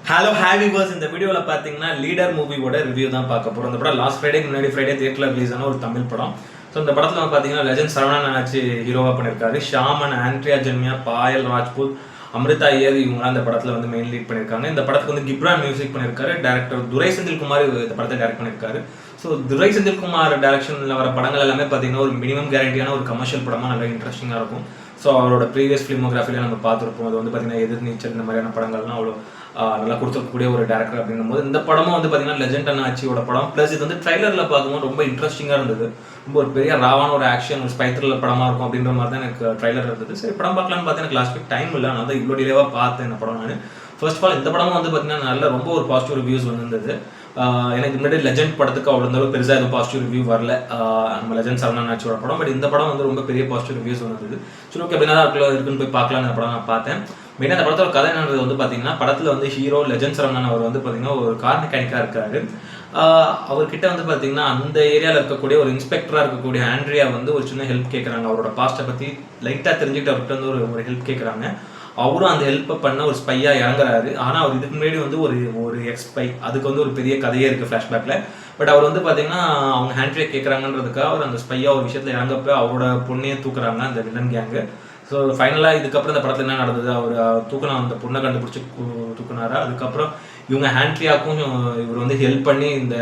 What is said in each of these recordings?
Hello heavy purse இந்த வீடியோவில் பார்த்தீங்கன்னா லீடர் மூவியோட ரிவ்யூ தான் பார்க்க போகிறோம். இந்த படம் லாஸ்ட் முன்னாடி ஃப்ரைடே தியேட்டரில் ரிலீஸ் ஆன ஒரு தமிழ் படம். ஸோ இந்த படத்தில் பார்த்தீங்கன்னா லெஜண்ட் சரவணன் ஆச்சு ஹீரோவாக பண்ணியிருக்காரு. ஷாமன், ஆண்ட்ரியா ஜென்மியா, பாயல் ராஜ்பூத், அமிர்தா ஐயர் இவங்களாம் இந்த படத்தில் மெயின் லீட் பண்ணியிருக்காங்க. இந்த படத்துக்கு கிப்ரான் மியூசிக் பண்ணியிருக்காரு. டேரக்டர் துரை செந்தில்குமார் இந்த படத்தை டைரக்ட் பண்ணியிருக்காரு. ஸோ துரை செந்தில்குமார் டைரக்ஷனில் வர படங்கள் எல்லாமே பார்த்தீங்கன்னா ஒரு மினிமம் கேரண்டியான ஒரு கமர்ஷியல் படமாக நல்லா இன்ட்ரெஸ்டிங்காக இருக்கும். ஸோ அவரோட ப்ரீவியஸ் ஃபிலிமோகிராஃபியில் நம்ம பார்த்துருப்போம். அது பார்த்தீங்கன்னா எதிர்நீச்சல் இந்த மாதிரியான படங்கள்லாம் அவ்வளோ நல்லா கொடுத்துருக்கக்கூடிய ஒரு டேரக்டர் அப்படின்னும் போது இந்த படமும் பார்த்தீங்கன்னா லெஜண்ட் அண்ணாச்சியோட படம். ப்ளஸ் இது ட்ரைலரில் பார்க்கும்போது ரொம்ப இன்ட்ரெஸ்டிங்காக இருந்தது. ரொம்ப ஒரு பெரிய ராவான ஒரு ஆக்ஷன் ஒரு ஸ்பை த்ரில்லர் படமாக இருக்கும் அப்படின்ற மாதிரி தான் எனக்கு ட்ரைலர் இருந்தது. சரி படம் பார்க்கலான்னு பார்த்தா எனக்கு லாஸ்ட் வீக் டைம் இல்லை. நான் தான் இவ்வளோ டிலேவாக பார்த்தேன் இந்த படம். நான் ஃபர்ஸ்ட் ஆஃப் ஆல் இந்த படமும் பார்த்தீங்கன்னா நல்ல ரொம்ப ஒரு பாசிட்டிவ் ரிவ்யூஸ் வந்திருந்தது. எனக்கு முன்னாடி லெஜண்ட் படத்துக்கு அவ்வளோ இருந்தாலும் பெருசாக எதுவும் பாசிட்டிவ் ரிவ்யூ வரல. நம்ம லெஜண்ட் சரவணன் ஆச்சியோட படம். பட் இந்த படம் ரொம்ப பெரிய பாசிட்டிவ் ரிவ்யூஸ் வந்தது. சரி ஓகே அப்படின்னா இருக்குன்னு போய் பார்க்கலாம் இந்த படம் நான் பார்த்தேன். மெயினாக அந்த படத்தோட கதை என்னன்றது பார்த்தீங்கன்னா படத்தில் ஹீரோ லெஜண்ட் சரவணன் அவர் பார்த்தீங்கன்னா ஒரு கார் மெக்கானிக்காக இருக்காரு. அவர்கிட்ட பார்த்தீங்கன்னா அந்த ஏரியாவில் இருக்கக்கூடிய ஒரு இன்ஸ்பெக்டராக இருக்கக்கூடிய ஆண்ட்ரியா ஒரு சின்ன ஹெல்ப் கேட்குறாங்க. அவரோட பாஸ்ட்டை பற்றி லைட்டாக தெரிஞ்சுக்கிட்டு அவர்கிட்ட ஒரு ஹெல்ப் கேட்குறாங்க. அவரும் அந்த ஹெல்ப்பை பண்ண ஒரு ஸ்பையாக இறங்குறாரு. ஆனால் அவர் இதுக்கு முன்னாடி ஒரு எக்ஸ்பை அதுக்கு ஒரு பெரிய கதையே இருக்குது ஃப்ளாஷ்பேக்கில். பட் அவர் பார்த்தீங்கன்னா அவங்க ஹேண்ட்ரியா கேட்குறாங்கன்றதுக்காக அவர் அந்த ஸ்பையாக ஒரு விஷயத்தில் இறங்கப்போ அவரோட பொண்ணையே தூக்குறாங்க அந்த வில்லன் கேங்கு. ஸோ ஃபைனலாக இதுக்கப்புறம் இந்த படத்தில் என்ன நடந்தது, அவர் தூக்கின அந்த பொண்ணை கண்டுபிடிச்சி தூக்குனாரா. அதுக்கப்புறம் இவங்க ஹேண்ட்ரியாவுக்கும் இவர் ஹெல்ப் பண்ணி இந்த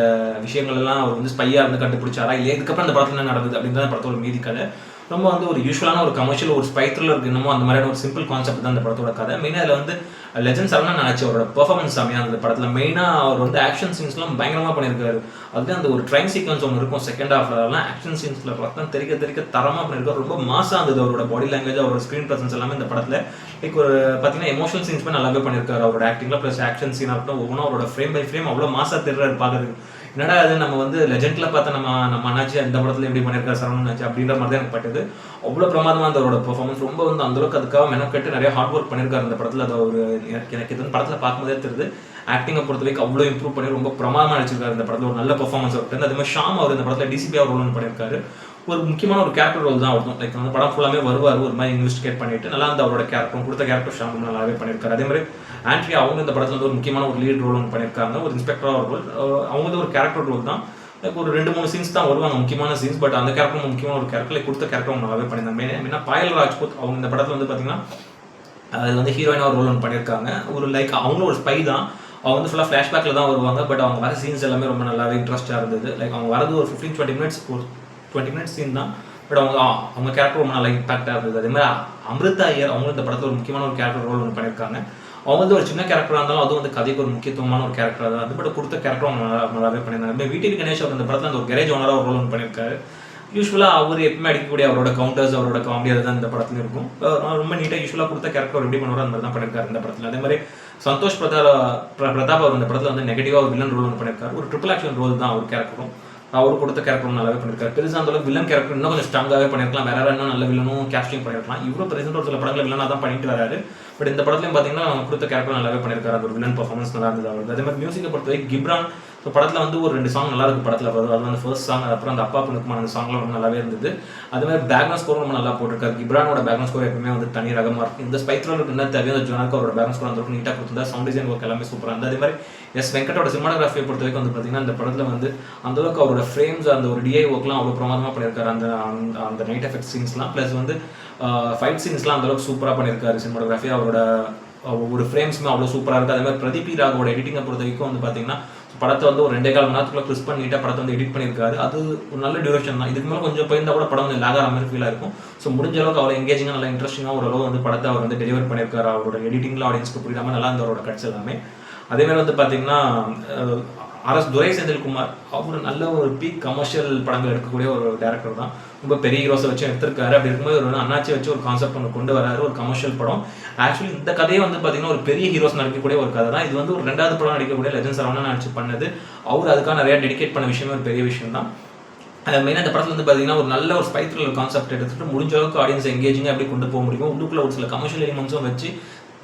விஷயங்கள் எல்லாம் அவர் ஸ்பையாக இருந்து கண்டுபிடிச்சாரா இல்லையா, இதுக்கப்புறம் இந்த படத்தில் என்ன நடந்தது அப்படின்ற படத்தோட மீதி கதை. ரொம்ப ஒரு யூஸ்வலான ஒரு கமர்ஷியல் ஒரு ஸ்பை த்ரில்லர் என்னமோ அந்த மாதிரியான ஒரு சிம்பிள் கான்செப்ட் தான் இந்த படத்தோட கதை. மெயினாக அதில் லெஜண்ட் சரவணன் ஆச்சு அவரோட பெர்ஃபார்மன்ஸ் செம்மையாக அந்த படத்தில். மெயினாக அவர் ஆக்ஷன் சீன்ஸ்லாம் பயங்கரமாக பண்ணியிருக்காரு. அது அந்த ஒரு ட்ரெயின் சீக்வன்ஸ் ஒன்று இருக்கும் செகண்ட் ஹாஃப்லாம் ஆக்ஷன் சீன்ஸில் பார்த்தா தெரிக்க தரமாக பண்ணியிருக்காரு. ரொம்ப மாசாக இருந்தது அவரோட பாடி லாங்குவேஜ் அவரோட ஸ்க்ரீன் ப்ரெசன்ஸ் எல்லாமே இந்த படத்தில். லைக் ஒரு பார்த்தீங்கன்னா எமோஷனல் சீன்ஸ்மே நல்லாவே பண்ணியிருக்காரு அவரோட ஆக்டிங்கில். ப்ளஸ் ஆக்ஷன் சீன் ஆகட்டும் ஒவ்வொன்றும் அவரோட ஃப்ரேம் பை ஃப்ரேம் அவ்வளோ மாசாக தெரிறாரு பார்க்குறதுக்கு. என்னடா அது நம்ம லெஜெண்ட்ல பார்த்தா நம்ம அண்ணாச்சி இந்த படத்துல எப்படி பண்ணியிருக்காரு சரவணன் ஆச்சு அப்படின்ற மாதிரி தான் எனக்கு பட்டது. அவ்வளோ பிரமாதமாக இருந்தவரோட பெர்ஃபார்மன்ஸ். ரொம்ப அந்தளவுக்கு அதுக்காக மெனக்கட்டு நிறைய ஹார்ட் ஒர்க் பண்ணியிருக்காரு இந்த படத்தில். அது ஒரு எனக்கு இது படத்தில் பார்க்கும்போதே தெரியுது. ஆக்டிங்கை பொறுத்த வரைக்கும் அவ்வளோ இம்ப்ரூவ் பண்ணி ரொம்ப பிரமாதமாக நடிச்சிருக்காரு இந்த படத்தில். ஒரு நல்ல பெர்ஃபார்மன்ஸ் அவர்கிட்ட. அதே மாதிரி ஷாம் அவர் இந்த படத்தில் டிசிபியாக ரோல் பண்ணியிருக்காரு. ஒரு முக்கியமான ஒரு கேரக்டர் ரோல் தான் அவருக்கும். லைக் அந்த படம் ஃபுல்லாமே வருவார் ஒரு மாதிரி இன்வெஸ்டிகேட் பண்ணிட்டு நல்லா அந்த அவரோட கேரக்டர் கொடுத்த கேரக்டர் ஷாம் நல்லாவே பண்ணியிருக்காரு. அதே மாதிரி ஆண்ட்ரியா அவங்க இந்த படத்தில் ஒரு முக்கியமான ஒரு லீட் ரோல் ஒன்று பண்ணியிருக்காங்க. ஒரு இன்ஸ்பெக்டராக ஒரு ரோல். அவங்க ஒரு கேரக்டர் ரோல் தான். லைக் ஒரு 2-3 சீன்ஸ் தான் வருவாங்க முக்கியமான சீன்ஸ். பட் அந்த கேரக்டர் முக்கியமான ஒரு கேரக்டர் லைக் கொடுத்த கேரக்டர் அவங்க நல்லாவே பண்ணியிருந்தாங்க. மெயினாக பாயல் ராஜ்பூத் அவங்க இந்த படத்தில் பார்த்தீங்கன்னா அது ஹீரோயினாக ஒரு ரோல் ஒன்று பண்ணியிருக்காங்க. ஒரு லைக் அவங்களும் ஒரு ஸ்பை தான். அவங்க ஃபுல்லாக ஃப்ளாஷ்பேக்கில் தான் வருவாங்க. பட் அவங்க வர சீன்ஸ் எல்லாமே ரொம்ப நல்லாவே இன்ட்ரெஸ்ட்டாக இருந்தது. லைக் அவங்க வரது ஒரு 15-20 மினிட்ஸ் ஒரு 20 மினிட்ஸ் சீன் தான். பட் அவங்க கேரக்டர் ரொம்ப நல்லா இம்பாக்டாக இருந்தது. அதே மாதிரி அமிர்தா ஐயர் அவங்க இந்த படத்தில் ஒரு முக்கியமான ஒரு கேரக்டர் ரோல் ஒன்று பண்ணியிருக்காங்க. அவங்க ஒரு சின்ன கேரக்டராக இருந்தாலும் அதுவும் கதைக்கு ஒரு முக்கியத்துவமான ஒரு கேரக்டராக தான் அது. பட் கொடுத்த கேரக்டர் அவங்க நல்லாவே பண்ணியிருந்தாங்க. வீட்டில் கணேஷ் அவர் இந்த படத்தில் அந்த ஒரு கரேஜ் ஓனராக ஒரு ரோல் ஒன்று பண்ணியிருக்காரு. யூஸ்வலாக அவர் எப்பவுமே அடிக்கக்கூடிய அவரோட கவுண்டர்ஸ் அவரோட காமெடி அதுதான் இந்த படத்துல இருக்கும். ரொம்ப நீட்டாக யூஸ்வலாக கொடுத்த கேரக்டர் எப்படி பண்ணுவாரோ அந்த மாதிரி தான் பண்ணியிருக்காரு இந்த படத்தில். அதே மாதிரி சந்தோஷ் பிரதாப் அவர் இந்த படத்தில் நெகட்டிவாக ஒரு வில்லன் ரோல் ஒன்று பண்ணியிருக்காரு. ஒரு ட்ரிபிள் ஆக்ஷன் ரோல் தான் அவர் கேரக்டரும். அவர் கொடுத்த கேரக்டர் நல்லாவே பண்ணியிருக்காரு. பெருசாக அந்த வில்லன் கேரக்டர் இன்னும் கொஞ்சம் ஸ்ட்ராங்காகவே பண்ணியிருக்கலாம். வேற இன்னும் நல்ல வில்லனும் கேஸ்டிங் பண்ணியிருக்கலாம். இவ்வளோ பிரசென்ட் ஒரு சில படங்களை வில்லனாக தான் பண்ணிட்டு வராரு. பட் இந்த படத்துலையும் பார்த்தீங்கன்னா கொடுத்த கேரக்டர் நல்லாவே பண்ணியிருக்காரு. அது ஒரு வில்லன் பர்ஃபார்மன்ஸ் நல்லா இருந்தது அவருக்கு. அதே மாதிரி மியூசிக்கை பொறுத்தவரை கிப்ரான் ஸோ படத்தில் ஒரு 2 சாங் நல்லா இருக்குது படத்தில் வருது. அது ஃபர்ஸ்ட் சாங். அப்புறம் அந்த அப்பா பொண்ணுக்குமான அந்த சாங்லாம் ரொம்ப நல்லாவே இருந்தது. அதே மாதிரி பேக்ரவுண்ட் ஸ்கோர் ரொம்ப நல்லா போட்டிருக்காரு. கிப்ரானோட பேக்ரவுண்ட் ஸ்கோர் எப்பவுமே தனி ரகமாக இருக்கும். இந்த ஸ்பை த்ரில்லருக்கு என்ன தேவையோ அந்த ஜோனாக்கு அவரோட பேக்ரவுண்ட் ஸ்கோர் அந்த நீட்டாக கொடுத்துருந்தா. சவுண்ட் டிசைன் ஒர்க் எல்லாமே சூப்பராக இருந்தது. அதே மாதிரி வெங்கட்டோட சினிமாட்டோகிராஃபியை பொறுத்த வரைக்கும் பார்த்தீங்கன்னா இந்த படத்தில் அந்தளவுக்கு அவரோட ஃப்ரேம்ஸ் அந்த ஒரு டிஐ ஒர்க்லாம் அவ்வளோ பிரமாதமாக பண்ணியிருக்காரு. அந்த நைட் எஃபெக்ட் சீன்ஸ்லாம் ப்ளஸ் ஃபைட் சீன்ஸ்லாம் அந்தளவுக்கு சூப்பராக பண்ணியிருக்காரு. சினிமாட்டோகிராஃபி அவரோட ஒரு ஃப்ரேம்ஸுமே அவ்வளோ சூப்பராக இருக்குது. அதே மாதிரி பிரதீப் ராகோட எடிட்டிங்கை பொறுத்த வரைக்கும் பார்த்தீங்கன்னா படத்தை ஒரு 2.25 மணி நேரத்துக்குள்ள க்ரிஸ் பண்ணிட்டா படத்தை எடிட் பண்ணியிருக்காரு. அது ஒரு நல்ல டியூரேஷன் தான். இதுக்கு மேலே கொஞ்சம் போயிருந்தா கூட படம் லேக் ஆகிற மாதிரி ஃபீலாக இருக்கும். ஸோ முடிஞ்ச அளவுக்கு அவ்வளோ எங்கேஜிங்காக நல்லா இன்ட்ரெஸ்டிங்காக ஓரளவு படத்தை அவர் டெலிவர் பண்ணியிருக்காரு. அவரோட எடிட்டிங்கில் ஆடியன்ஸ்க்கு புரியாமல் நல்லா இருந்த அவரோட கட்ஸ் எல்லாமே. அதேமாதிரி பார்த்தீங்கன்னா துரை செந்தில்குமார் அவர் நல்ல ஒரு பீக் கமர்ஷியல் படங்கள் எடுக்கக்கூடிய ஒரு டேரக்டர் தான். ரொம்ப பெரிய ஹீரோஸை வச்சு எடுத்திருக்காரு. அப்படி இருக்கும்போது ஒரு அண்ணாச்சி வச்சு ஒரு கான்செப்ட் ஒன்று கொண்டு வராரு ஒரு கமர்ஷியல் படம். ஆக்சுவலி இந்த கதையை பார்த்தீங்கன்னா ஒரு பெரிய ஹீரோஸ் நடிக்கக்கூடிய ஒரு கதை தான். இது ஒரு 2வது படம் நடிக்கக்கூடிய லெஜண்ட் சரவணன் ஆட்சி பண்ணது. அவர் அதுக்காக நிறையா டெடிகேட் பண்ண விஷயமே ஒரு பெரிய விஷயம் தான். மெயினாக இந்த படத்தில் பார்த்தீங்கன்னா ஒரு நல்ல ஒரு ஸ்பை த்ரில்லர் கான்செப்ட் எடுத்துகிட்டு முடிஞ்ச அளவுக்கு ஆடியன்ஸ் எங்கேஜிங்காக எப்படி கொண்டு போக முடியும். உள்ளுக்குள்ள ஒரு சில கமர்ஷியல் எலிமெண்ட்ஸும் வச்சு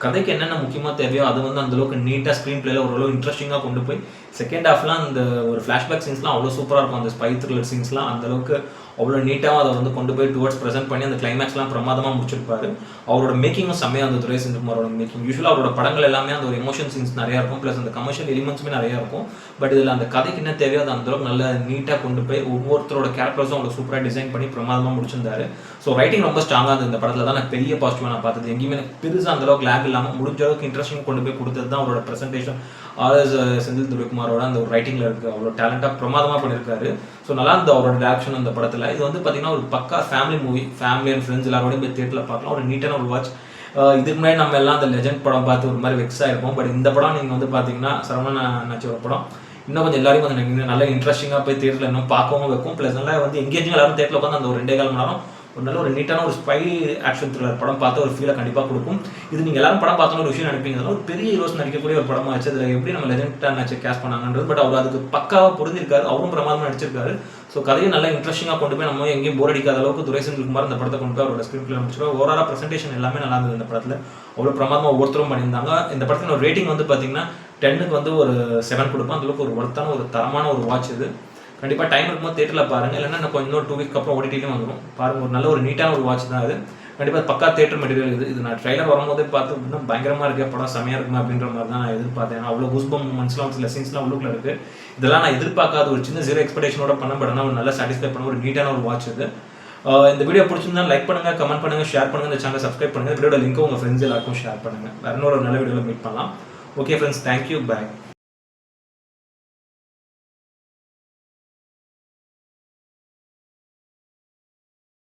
கதைக்கு என்னென்ன முக்கியமாக தேவையோ அது அந்தளவுக்கு நீட்டாக ஸ்க்ரீன் பிளேல ஓரளவு இன்ட்ரெஸ்டிங்காக கொண்டு போய் செகண்ட் ஹாஃப்லாம் அந்த ஒரு ஃப்ளாஷ்பேக் சீன்ஸ்லாம் அவ்வளோ சூப்பராக இருக்கும். அந்த ஸ்பை த்ரில்லர் சீன்ஸ்லாம் அந்த அளவுக்கு அவ்வளோ நீட்டாக அதை வந்து கொண்டு போய் டுவர்ட்ஸ் ப்ரெசென்ட் பண்ணி அந்த கிளைமேக்ஸ்லாம் பிரமாதமாக முடிச்சிருப்பாரு. அவரோட மேக்கிங்கும் செம்மையாக அந்த துரை செந்தில்குமாரோட மேக்கிங். யூஸ்வலாக அவரோட படங்கள் எல்லாமே அந்த ஒரு எமோஷன் சீன்ஸ் நிறையா இருக்கும், ப்ளஸ் அந்த கமர்ஷியல் எலிமெண்ட்ஸுமே நிறையா இருக்கும். பட் இதில் அந்த கதைக்கு என்ன தேவையோ அது அந்தளவுக்கு நல்ல நீட்டாக கொண்டு போய் ஒவ்வொருத்தரோட கேரக்டர்ஸும் அவ்வளோ சூப்பராக டிசைன் பண்ணி பிரமாதமாக முடிச்சிருந்தாரு. ஸோ ரைட்டிங் ரொம்ப ஸ்ட்ராங்காக இருந்தது இந்த படத்தில் தான் நான் பெரிய பாசிட்டிவாக நான் பார்த்தது. எங்கேயுமே எனக்கு பெருசாக அந்தளவுக்கு லேக் இல்லாமல் முடிஞ்ச அளவுக்கு இன்ட்ரெஸ்டிங் கொண்டு போய் கொடுத்தது தான் அவரோட ப்ரெசன்டேஷன். ஆர்எஸ் செந்தில் துரைக்குமாரோட அந்த ஒரு ரைட்டிங்கில் இருக்குது, அவ்வளோ டேலண்டாக பிரமாதமாக பண்ணியிருக்காரு. ஸோ நல்லா இருந்த அவரோட டேரக்ஷன் அந்த படத்தில். இது வந்து பார்த்தீங்கன்னா ஒரு பக்கா family movie, family and friends எல்லாரோடையும் போய் தியேட்டரில் பார்க்கலாம். ஒரு நீட்டான ஒரு வாட்ச். இதுக்கு முன்னாடி நம்ம எல்லாம் அந்த லெஜெண்ட் படம் பார்த்து ஒரு மாதிரி வெக்ஸாக இருப்போம். பட் இந்த படம் நீங்கள் வந்து பார்த்தீங்கன்னா சரவணன் அண்ணாச்சியோட படம் இன்னும் கொஞ்சம் எல்லாரையும் வந்து நல்ல இன்ட்ரெஸ்டிங்காக போய் தியேட்டரில் இன்னும் பார்க்கவும் வைக்கும். ப்ளஸ் நல்லா வந்து எங்கேஜிங் எல்லாரும் தியேட்டரில் உட்காந்து அந்த ஒரு 2.25 மணி நேரம் ஒரு நல்ல ஒரு நீட்டான ஒரு ஸ்பை ஆக்ஷன் த்ரில்லர் படம் பார்த்து ஒரு ஃபீலை கண்டிப்பாக கொடுக்கும். இது நீங்கள் எல்லாரும் படம் பார்த்தோன்னு ஒரு விஷயம் நினைப்பீங்க, ஒரு பெரிய ஹீரோஸ் நடிக்கக்கூடிய ஒரு படமாக வச்சு அதில் எப்படி நம்ம லெஜெண்ட் அண்ணாச்சி கேஸ் பண்ணாங்கன்றது. பட் அவர் அதுக்கு பக்காவாக புரிஞ்சிருக்காரு, அவரும் பிரமாதமாக நடிச்சிருக்காரு. ஸோ கதையை நல்லா இன்ட்ரெஸ்டிங்காக கொண்டு போய் நம்ம எங்கேயும் போர் அடிக்காத அளவுக்கு துரை செந்தில்குமார் இந்த படத்தை கொண்டு போய் அவரோட ஸ்கிரீன் பிளே முடிச்சிருக்காரு. ஓவராலாக ப்ரெசென்டேஷன் எல்லாமே நல்லா இருந்தது இந்த படத்தில். அவ்வளோ பிரமாதமாக ஒவ்வொருத்தரும் பண்ணியிருந்தாங்க. இந்த படத்தில் ஒரு ரேட்டிங் வந்து பார்த்தீங்கன்னா 10க்கு வந்து ஒரு 7 கொடுப்போம். அந்தளவுக்கு ஒரு ஒர்த்தான ஒரு தரமான ஒரு வாட்ச் இது. கண்டிப்பாக டைம் இருக்கும்போது தேட்டரில் பாருங்கள், இல்லைன்னா இன்னும் இன்னொரு 2 வீக் அப்புறம் ஓடிடிலையும் வந்துடும் பாருங்கள். ஒரு நல்ல ஒரு நீட்டான ஒரு வாட்ச் தான் அது. கண்டிப்பாக பக்கா தேட்டர் மெட்டீரியல் இது. நான் ட்ரைலர் வரும்போதே பார்த்து அப்படின்னா பயங்கரமாக இருக்குது, படம் செமையாக இருக்குமா அப்படின்ற மாதிரி தான் நான் எதிர்பார்த்தேன். அவ்வளோ கூஸ்பம் மூமெண்ட்ஸ்லாம் சில சீன்ஸ்லாம் உள்ளுக்குள்ள இருக்குது. இதெல்லாம் நான் எதிர்பார்க்காத ஒரு சின்ன 0 எக்ஸ்பெக்டேஷனோட பண்ண ஒரு நல்ல சாட்டிஸ்ஃபை பண்ண ஒரு நீட்டான ஒரு வாட்ச் இது. இந்த வீடியோ பிடிச்சிருந்தா லைக் பண்ணுங்கள், கமெண்ட் பண்ணுங்கள், ஷேர் பண்ணுங்கள், இந்த சேனலை சப்ஸ்கிரைப் பண்ணுங்கள். வீடியோட லிங்க்கும் உங்கள் ஃப்ரெண்ட்ஸ் எல்லாருக்கும் ஷேர் பண்ணுங்கள். வேறு இன்னொரு நல்ல வீடியோவில் மீட் பண்ணலாம். ஓகே ஃப்ரெண்ட்ஸ், தேங்க்யூ, பாய்.